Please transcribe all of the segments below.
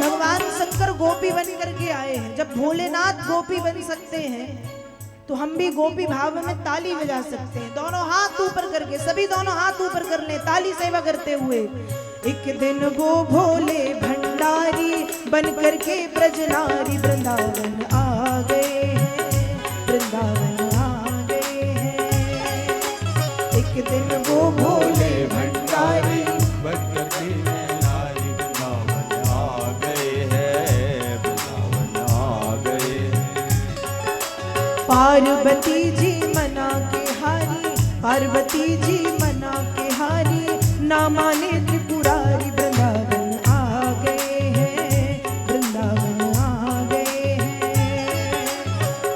भगवान शंकर गोपी बन करके आए हैं। जब भोलेनाथ गोपी बन सकते हैं तो हम भी गोपी भाव में ताली बजा सकते हैं। दोनों हाथ ऊपर करके, सभी दोनों हाथ ऊपर कर लें ताली सेवा करते हुए। एक दिन वो भोले भंडारी बन करके ब्रजनारी वृंदावन आ गए हैं, वृंदावन आ गए हैं। एक दिन वो भोले भंडारी बन करके ब्रजनारी वृंदावन आ गए हैं, वृंदावन आ गए हैं। पार्वती जी मना के हारी, पार्वती जी मना के हारी, ना माने त्रिपुरारी वृंदावन आ गए हैं, वृंदावन आ गए हैं।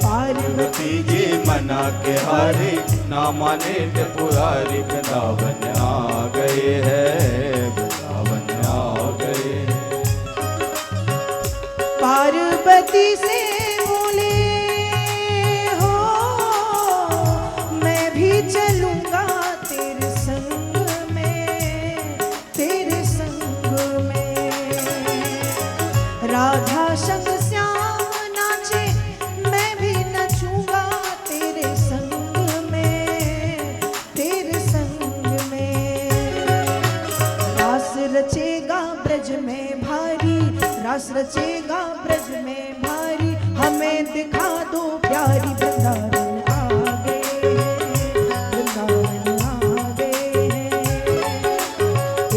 पार्वती जी मना के हारे, ना माने त्रिपुरारी वृंदावन आ गए हैं, वृंदावन आ गए हैं। पार्वती से बोले हो मैं भी चलूंगा तेरे संग में, तेरे संग में। राधा संग श्याम नाचे मैं भी नचूंगा तेरे संग में, तेरे संग में। रास रचेगा ब्रज में भारी, रास रचेगा ब्रज में भारी, हमें दिखा दो प्यारी वृंदावन आ गए हैं, वृंदावन आ गए हैं।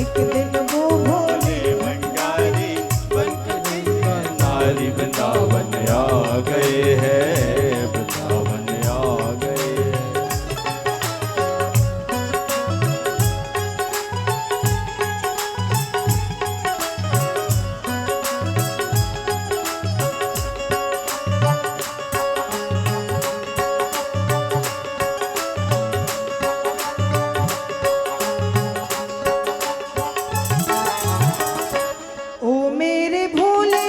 एक दिन वो भोले भंडारी बन करके ब्रजनारी वृंदावन आ गए हैं, वृंदावन आ गए हैं। ओ मेरे भोले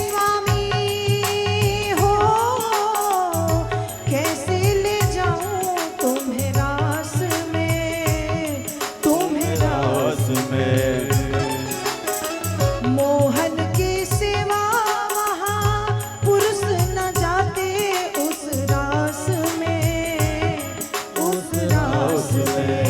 स्वामी हो, कैसे ले जाऊं तुम्हें रास में, तुम्हें रास रास में मोहन की सेवा वहाँ पुरुष न जाते उस रास में, उस रास में।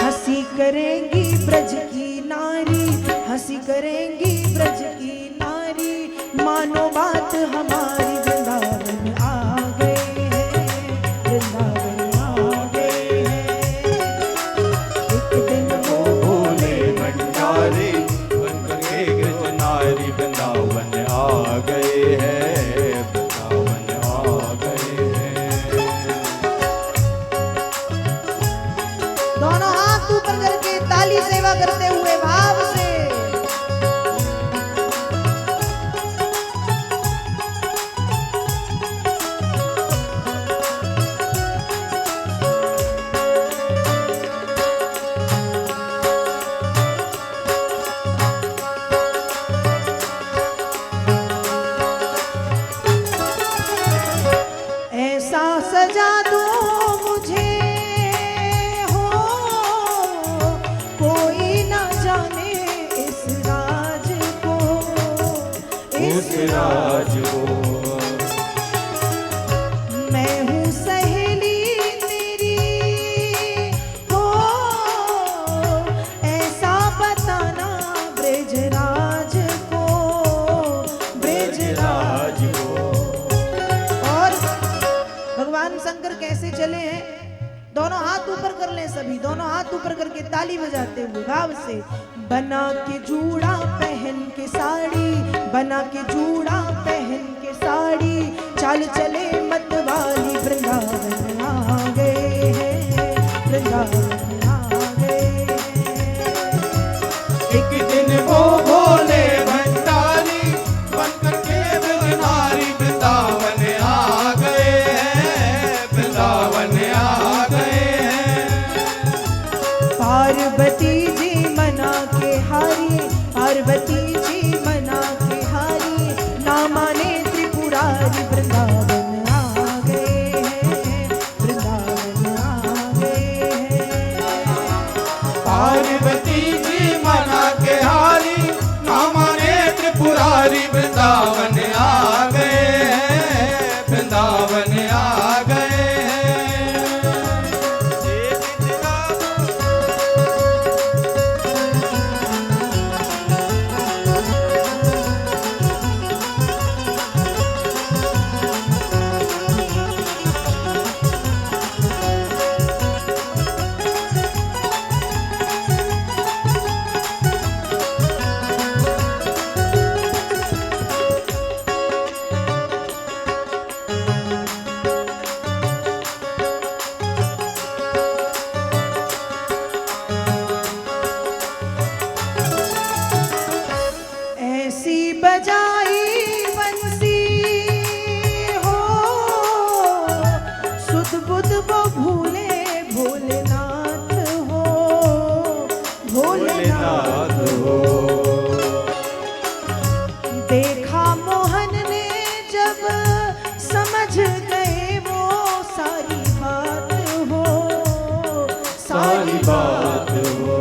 हंसी करेंगी ब्रज की नारी, हंसी करेंगी ब्रज की नारी, मानो बात हमारी वृंदावन आ गए हैं, वृंदावन आ गए हैं। एक दिन वो भोले भंडारी बन करके ब्रजनारी वृंदावन आ गए हैं, वृंदावन आ गए हैं। दोनों हाथ ऊपर करके ताली सेवा करते हुए भाव से। ऐसा सजा दो मुझे हो कोई ना जाने इस राज को, उस राज को मैं हूँ सहेली तेरी हो, ऐसा बताना ब्रजराज को, ब्रजराज राज को। और भगवान शंकर कैसे चले हैं? दोनों हाथ ऊपर कर लें सभी, दोनों हाथ ऊपर करके ताली बजाते हुए भाव से। बना के जूड़ा पहन के साड़ी, बना के जूड़ा पहन के साड़ी, चाल चले मत वाली वृंदावन आ गए हैं, वृंदावन आ गए हैं। एक दिन वो भोले भंडारी बन करके ब्रजनारी वृंदावन आ गए हैं, वृंदावन आ गए हैं। पार्वती जी मना के हारी, पार्वती जी मना के हारी, ना माने त्रिपुरारी वृंदावन आ गए हैं, वृंदावन आ गए हैं। पार्वती जी मना के हारी, ना माने वृंदावन आ गए हैं, वृंदावन आ गए हैं। ऐसी बजाई बंसी हो सुध बुध वो भूले भोलेनाथ हो, भोलेनाथ हो। देखा मोहन ने जब समझ गए वो सारी बात हो, सारी बात हो।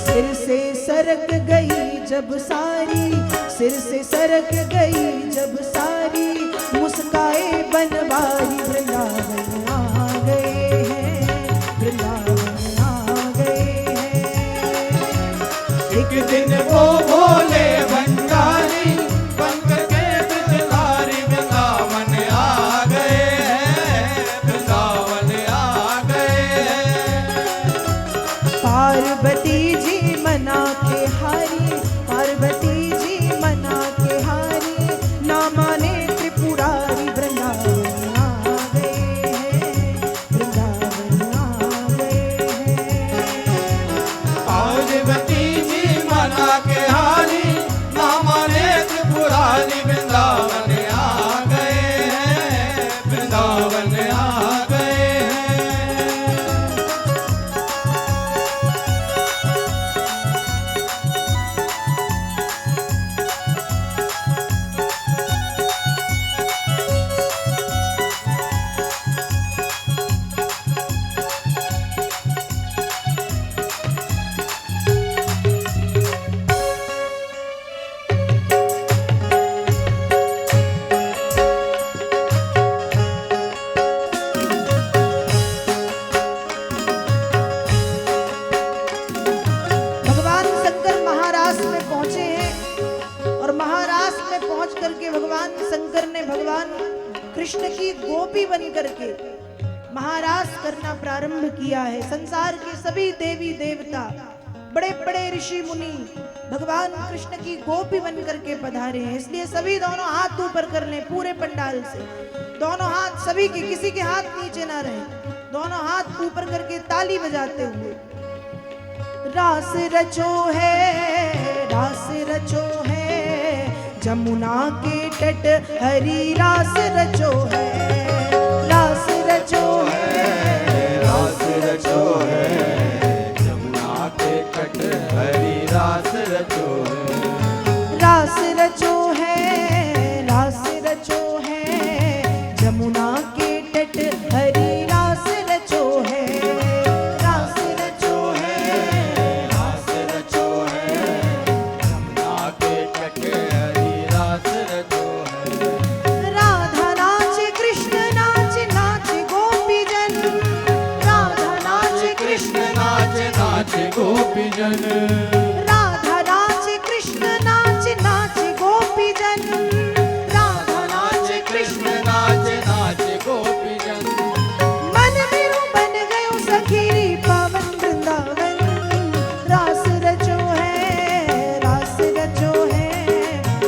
सिर से सरक गई जब सारी, सिर से सरक गई जब सारी, मुस्काए बनवारी वृंदावन आ गए हैं, वृंदावन आ गए हैं। एक दिन वो भोले भंडारी बनकर के बिचधारी वृंदावन आ गए हैं, वृंदावन आ गए हैं। पार्वती जी मना के हारी, पार्वती जी मना के हारी, ना माने त्रिपुरारी वृंदावन आ गए हैं, वृंदावन आ गए हैं। पार्वती जी मना के हारी, ना माने त्रिपुरारी वृंदावन आ गए हैं, वृंदावन आ गए हैं। भगवान शंकर महाराष्ट्र में पहुंचे हैं और महाराष्ट्र में पहुंच करके भगवान शंकर ने भगवान कृष्ण की गोपी बन करके महाराष्ट्र करना प्रारंभ किया है। संसार के सभी देवी देवता, बड़े बड़े ऋषि मुनि भगवान कृष्ण की गोपी बन करके पधारे हैं। इसलिए सभी दोनों हाथ ऊपर कर लें पूरे पंडाल से, दोनों हाथ सभी के, किसी के हाथ नीचे ना रहे, दोनों हाथ ऊपर करके ताली बजाते हुए। रास रचो है, रास रचो है, जमुना के तट हरी रास रचो है, रास रचो है, रास रचो है, जमुना के तट हरी रास रचो है। रास रचो है, रास रचो है, जमुना के तट हरी रास रचो है, रास रचो है, रास रचो है, जमुना के तट हरी रास रचो है। राधा नाचे कृष्ण नाचे नाचे गोपी जन, राधा नाचे कृष्ण नाचे नाचे गोपी जन, राधा नाचे कृष्ण नाचे नाचे गोपी जन, राधा नाचे कृष्ण नाचे नाचे गोपी जन। मन मेरू बन गयो सखीरी पावन वृंदावन। रास रचो है, रास रचो है,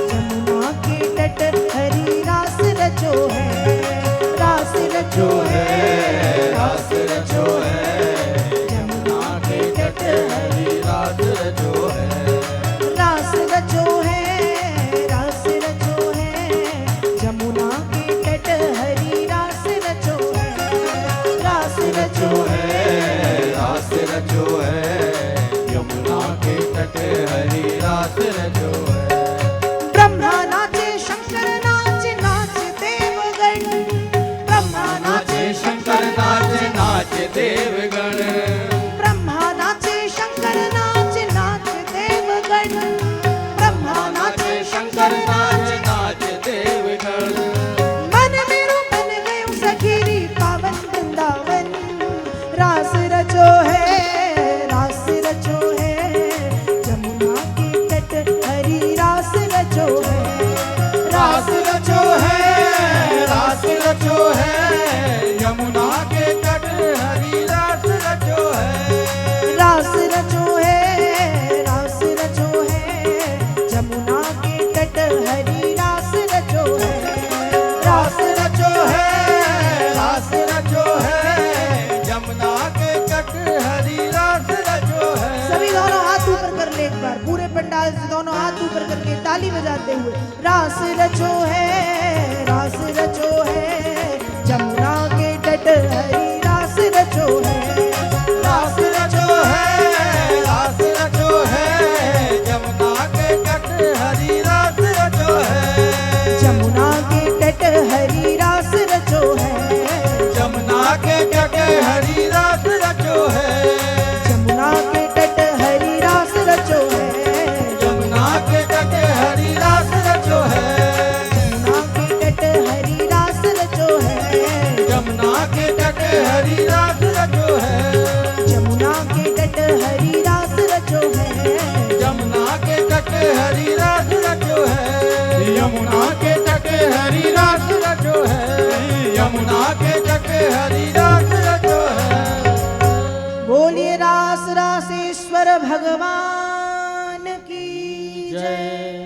जमुना के तट हरी रास रचो है, रास रचो है, रास रचो है, जमुना के तट हरी रास रचो है। रास रचो है, रास रचो है, जमुना के तट हरी रास रचो है, रास रचो है, रास रचो है, यमुना के तट हरी रास रचो है। ब्रह्मा नाचे शंकर नाचे नाचे देवगण, ब्रह्मा नाचे शंकर नाचे नाचे देवगण, ब्रह्मा नाचे शंकर नाचे नाचे देवगण, ब्रह्मा नाचे शंकर बार पूरे पंडाल से दोनों हाथ ऊपर करके ताली बजाते हुए। रास रचो है, रास रचो है, जमुना के तट हरी रास रचो है। रास रचो है, रास रचो है, जमुना के तट हरी रास रचो है। जमुना के तट हरी रास रचो है। जमुना के तट हरी रास रचो है। जमुना के तट हरी रास रचो है। जमुना के तट हरी रास रचो है। जमुना के तट हरी रास रचो है। जमुना के तट हरी रास रचो है। जमुना के तट हरी रास रचो है। जमुना के तट हरी रास रचो है। यमुना के तट हरी रास रचो है। यमुना के तट हरी रास रचो है। बोलिए रास रासेश्वर भगवान की जय।